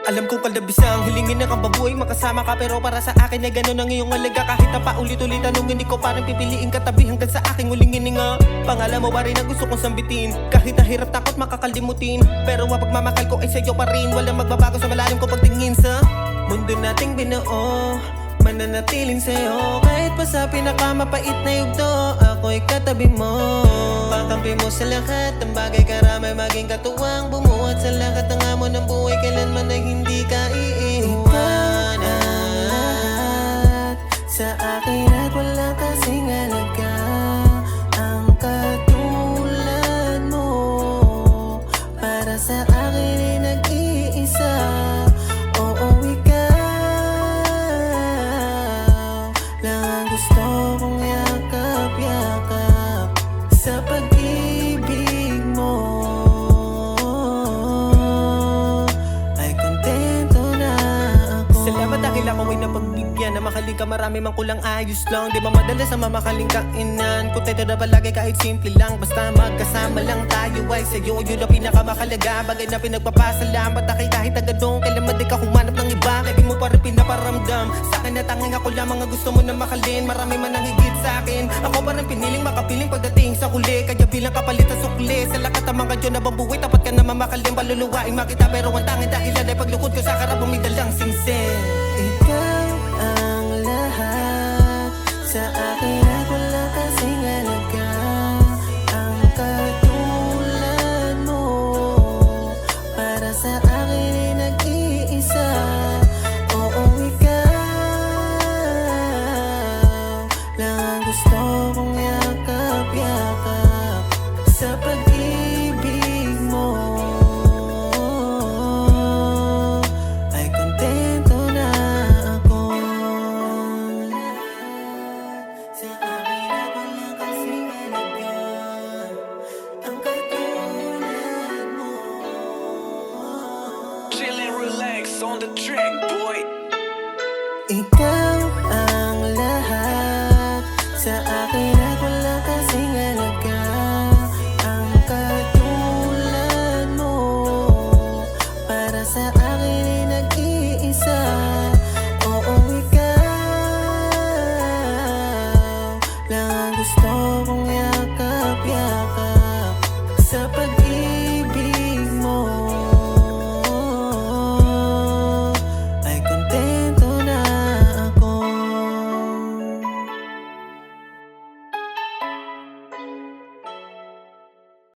Alam kong kalabisang hilingin ng kababuhay makasama ka, pero para sa akin ay gano'n ang iyong alaga. Kahit na paulit-ulit tanongin, di ko parang pipiliin katabi hanggang sa aking huling hininga. Pangalan mo ba rin ang gusto kong sambitin, kahit na hirap takot makakalimutin. Pero ang pagmamahal ko ay sa'yo pa rin, walang magbabago sa malalim ko pagtingin sa mundo nating binuo. Mananatiling sa'yo kahit pa sa pinakamapait na yugto, ako'y katabi mo. Kakampi mo sa lahat ng bagay, karamay maging katuwang. Bumuhat sa lahat ng hamon ng buhay, kailanman ay hindi ka iiwanan. Sa akin at wala kasing halaga ang katulad mo. Para sa akin ay nag-iisa. Oo, ikaw lang ang gusto kong yakap-yakap sa pag-ibig mo. Ay kontento na ako. Salamat dahil ako ay napagbigyan na makaling ka, marami mang kulang ayos lang. Di ba madalas ang mamakaling kainan, kontento na palagi kahit simple lang. Basta magkasama lang tayo ay sa'yo yun ang pinakamahalaga. Bagay na pinagpapasalamat na kahit agadong kailan di ka humanap ng iba. Lagi mo pa rin pinaparamdam sa akin na tanging ako lamang ang gusto mo na mahalin. Marami man ang higit sa akin, ako pa rin piniling makapiling pagdating sa huli. Kaya bilang kapalit sa sukli, sa lakat ng mga dyan na bambuhay, tapat ka na mamakalin. Paluluwaing makita pero ang tanging dahilan ay paglukod ko sa karap may dalang sincere. Ikaw ang lahat sa akin at wala kasing halaga ang katulad mo. Para sa akin ay nag-iisa. Oo, ikaw lang ang gusto kong yakap-yakap sa pag-ibig mo. Ay kontento na ako. Sa akin at wala kasing halaga ang katulad mo. Chill and relax on the track, boy. Ikaw